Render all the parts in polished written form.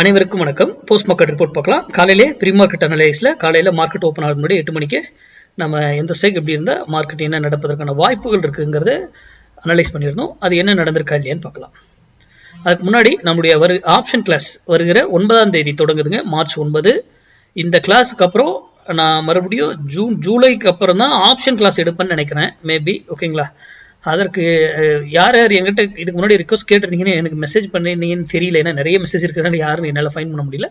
அனைவருக்கும் வணக்கம். Post market report பார்க்கலாம். காலையிலே ப்ரீ மார்க்கெட் அனலைஸ்ல காலையில மார்க்கெட் ஓப்பன் ஆகுது முன்னாடி 8 மணிக்கு நம்ம எந்த ஸ்ட்ரைக் எப்படி இருந்தால் மார்க்கெட் என்ன நடப்பதற்கான வாய்ப்புகள் இருக்குங்கிறத அனலைஸ் பண்ணியிருந்தோம். அது என்ன நடந்திருக்கா இல்லையான்னு பார்க்கலாம். அதுக்கு முன்னாடி நம்முடைய ஆப்ஷன் கிளாஸ் வருகிற 9ஆம் தேதி தொடங்குதுங்க, மார்ச் 9. இந்த கிளாஸுக்கு அப்புறம் நான் மறுபடியும் ஜூலைக்கு அப்புறம் தான் ஆப்ஷன் கிளாஸ் எடுப்பேன்னு நினைக்கிறேன், மேபி. ஓகேங்களா? அதற்கு யார் யார் என்கிட்ட இதுக்கு முன்னாடி ரிக்வஸ்ட் கேட்டிருந்தீங்கன்னு எனக்கு மெசேஜ் பண்ணியிருந்தீங்கன்னு தெரியல. ஏன்னா நிறைய மெசேஜ் இருக்கிறனால யாரும் என்னால் ஃபைன் பண்ண முடியல.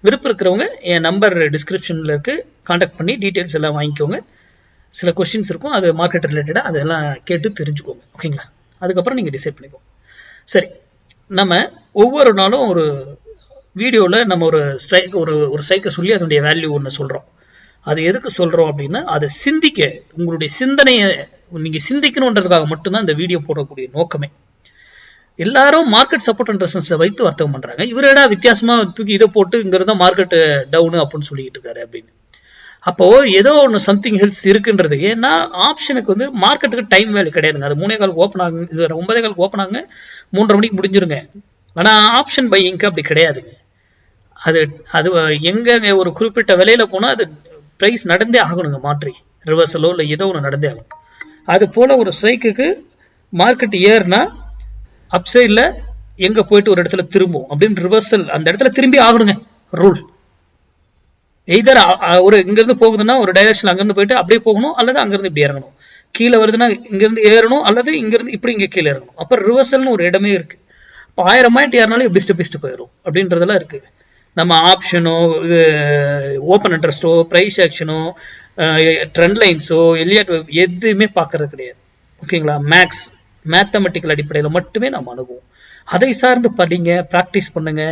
விருப்பம் இருக்கிறவங்க என் நம்பர் டிஸ்கிரிப்ஷனில் இருக்குது, காண்டாக்ட் பண்ணி டீட்டெயில்ஸ் எல்லாம் வாங்கிக்கோங்க. சில கொஸ்டின்ஸ் இருக்கும், அது மார்க்கெட் ரிலேட்டடாக அதெல்லாம் கேட்டு தெரிஞ்சுக்கோங்க. ஓகேங்களா? அதுக்கப்புறம் நீங்கள் டிசைட் பண்ணிக்கோங்க. சரி, நம்ம ஒவ்வொரு நாளும் ஒரு வீடியோவில் நம்ம ஒரு ஸ்ட்ரைக்கை சொல்லி அதனுடைய வேல்யூ ஒன்று சொல்கிறோம். அது எதுக்கு சொல்கிறோம் அப்படின்னா, அதை சிந்திக்க, உங்களுடைய சிந்தனையை நீங்கள் சிந்திக்கணுன்றதுக்காக மட்டும்தான் இந்த வீடியோ போடக்கூடிய நோக்கமே. எல்லாரும் மார்க்கெட் சப்போர்ட் அண்ட் ரெசிஸ்டன்ஸை வைத்து வர்த்தகம் பண்ணுறாங்க. இவரேடா வித்தியாசமாக தூக்கி இதை போட்டு இங்கிருந்தா மார்க்கெட் டவுனு அப்படின்னு சொல்லிட்டு இருக்காரு அப்படின்னு. அப்போ ஏதோ ஒன்று சம்திங் ஹெல்ஸ் இருக்குன்றது. ஏன்னா ஆப்ஷனுக்கு வந்து மார்க்கெட்டுக்கு டைம் வேல்யூ கிடையாதுங்க. அது 3:15 ஓப்பன் ஆகுங்க, இது 9:15 ஓப்பன் ஆகுங்க, 3:30 மணிக்கு முடிஞ்சிருங்க. ஆனால் ஆப்ஷன் பையிங்க்கு அப்படி கிடையாதுங்க. அது அது எங்க ஒரு குறிப்பிட்ட விலையில போனால் அது ப்ரைஸ் நடந்தே ஆகணுங்க, மாற்றி ரிவர்சலோ இல்லை ஏதோ ஒன்று நடந்தே ஆகணும். அது போல ஒரு ஸ்ட்ரைக்குக்கு மார்க்கெட் ஏறுனா அப்சைடில் எங்கே போயிட்டு ஒரு இடத்துல திரும்பும் அப்படின்னு ரிவர்சல் அந்த இடத்துல திரும்பி ஆகணுங்க, ரூல். எய்தர் ஒரு இங்கிருந்து போகுதுன்னா ஒரு டைரக்ஷன் அங்கிருந்து போயிட்டு அப்படியே போகணும், அல்லது அங்கிருந்து இப்படி இறங்கணும். கீழே வருதுன்னா இங்கிருந்து ஏறணும், அல்லது இங்கிருந்து இப்படி இங்கே கீழே இறங்கணும். அப்போ ரிவர்சல்னு ஒரு இடமே இருக்கு. இப்போ 1000 பாயிண்ட் ஏறினாலும் பிஸ்ட் போயிடும் அப்படின்றதெல்லாம் இருக்கு. நம்ம ஆப்ஷனோ, இது ஓப்பன் இன்ட்ரெஸ்டோ, ப்ரைஸ் ஆக்ஷனோ, ட்ரெண்ட் லைன்ஸோ, எலியட் எதுவுமே பார்க்கறது கிடையாது. ஓகேங்களா? மேத்தமெட்டிக்கல் அடிப்படையில் மட்டுமே நம்ம அணுகுவோம். அதை சார்ந்து படிங்க, ப்ராக்டிஸ் பண்ணுங்க,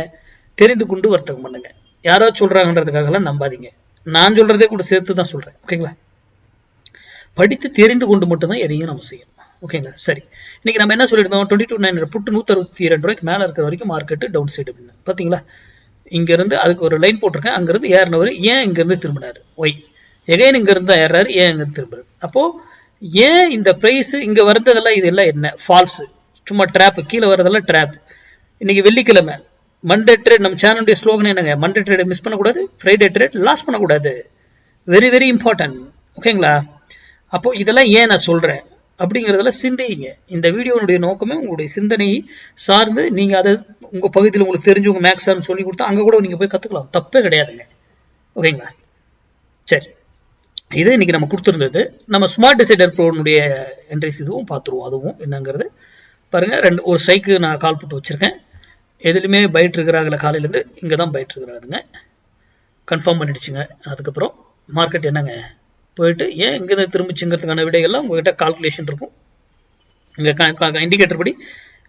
தெரிந்து கொண்டு வர்த்தகம் பண்ணுங்க. யாரோ சொல்றாங்கன்றதுக்காகலாம் நம்பாதீங்க. நான் சொல்றதே கூட சேர்த்து தான் சொல்றேன். ஓகேங்களா? படித்து தெரிந்து கொண்டு மட்டும்தான் எதையும் நம்ம செய்யணும். ஓகேங்களா? சரி, இன்னைக்கு நம்ம என்ன சொல்லியிருந்தோம்? 22,900 புட்டு 162 ரூபாய்க்கு மேலே இருக்கிற வரைக்கும் மார்க்கெட்டு டவுன் சைடு அப்படின்னு. பார்த்தீங்களா? இங்கிருந்து அதுக்கு ஒரு லைன் போட்டிருக்கேன். அங்கிருந்து ஏறினவர் ஏன் இங்கிருந்து திரும்பினாரு? ஒய். எகைன் இங்கிருந்து தான் ஏறாரு, ஏன் இங்கிருந்து திரும்புறாரு? அப்போ ஏன் இந்த பிரைஸ் இங்க வர்றதெல்லாம் இதெல்லாம் என்ன? ஃபால்ஸ், சும்மா ட்ராப், கீழே வர்றதெல்லாம் ட்ராப். இன்னைக்கு வெள்ளிக்கிழமை, மண்டே ட்ரேட். நம்ம சேனலுடைய ஸ்லோகன் என்னங்க? மண்டே ட்ரேட் மிஸ் பண்ணக்கூடாது, ஃப்ரைடே ட்ரேட் லாஸ் பண்ணக்கூடாது. Very very important. ஓகேங்களா? அப்போ இதெல்லாம் ஏன் நான் சொல்றேன் அப்படிங்கிறதுல சிந்திங்க. இந்த வீடியோனுடைய நோக்கமே உங்களுடைய சிந்தனையை சார்ந்து நீங்க அதை உங்க பகுதியில் உங்களுக்கு தெரிஞ்சவங்க மேக்ஸான்னு சொல்லி கொடுத்தா அங்க கூட நீங்க போய் கத்துக்கலாம், தப்பே கிடையாதுங்க. ஓகேங்களா? சரி, இது இன்னைக்கு நம்ம கொடுத்துருந்தது. நம்ம ஸ்மார்ட் டிசைடர் ப்ரோனுடைய என்ட்ரிஸ் இதுவும் பார்த்துருவோம். அதுவும் என்னங்கிறது பாருங்க. ஒரு ஸ்ட்ரைக்கு நான் கால் போட்டு வச்சிருக்கேன். எதுலையுமே பைட் இருக்கிறாங்கள, காலையிலேருந்து இங்கே தான் பைட் இருக்கிறாருங்க, கன்ஃபார்ம் பண்ணிடுச்சுங்க. அதுக்கப்புறம் மார்க்கெட் என்னங்க போயிட்டு ஏன் இங்கேருந்து திரும்பிச்சுங்கிறதுக்கான விடைகள்லாம் உங்ககிட்ட கால்குலேஷன் இருக்கும். இங்கே இண்டிகேட்டர் படி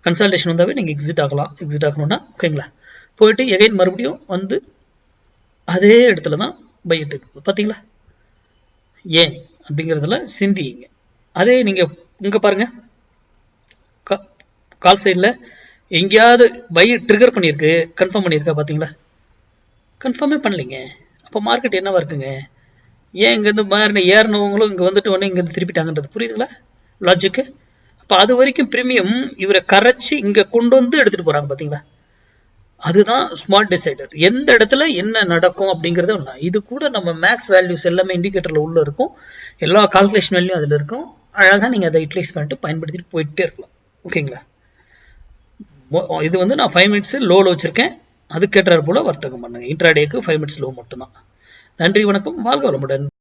கன்சல்டேஷன் வந்தாவே நீங்கள் எக்ஸிட் ஆகலாம். எக்ஸிட் ஆகணும்னா ஓகேங்களா, போயிட்டு எகைன் மறுபடியும் வந்து அதே இடத்துல தான் பை எடுத்துக்கணும். பார்த்தீங்களா? ஏன் அப்படிங்கிறதுல சிந்திங்க. அதே நீங்கள் இங்கே பாருங்க, கால் சைடில் எங்கேயாவது பை ட்ரிகர் பண்ணியிருக்கு, கன்ஃபார்ம் பண்ணியிருக்கா? பார்த்தீங்களா? கன்ஃபார்மே பண்ணலைங்க. அப்போ மார்க்கெட் என்னவா இருக்குங்க? ஏன் இங்கேருந்து மாறின ஏறினவங்களும் இங்கே வந்துட்டு உடனே இங்கேருந்து திருப்பிட்டாங்கன்றது புரியுதுங்களா லாஜிக்கு? அப்போ அது வரைக்கும் ப்ரீமியம் இவரை கரைச்சி இங்கே கொண்டு வந்து எடுத்துகிட்டு போகிறாங்க. பார்த்தீங்களா? அதுதான் ஸ்மார்ட் டிசைடர். எந்த இடத்துல என்ன நடக்கும் அப்படிங்கிறது ஒன்று. இது கூட நம்ம மேக்ஸ் வேல்யூஸ் எல்லாமே இண்டிகேட்டரில் உள்ள இருக்கும், எல்லா கால்குலேஷன் வேல்யூம் அதில் இருக்கும். அழகாக நீங்கள் அதை யூட்டிலைஸ் பண்ணிட்டு பயன்படுத்திட்டு போயிட்டே இருக்கலாம். ஓகேங்களா? இது வந்து நான் 5 மினிட்ஸ் லோவில் வச்சுருக்கேன். அதுக்கேற்றார் போல் வர்த்தகம் பண்ணுங்க. இன்ட்ராடேக்கு 5 மினிட்ஸ் லோ மட்டும்தான். நன்றி, வணக்கம், வாழ்க வளமுடன்.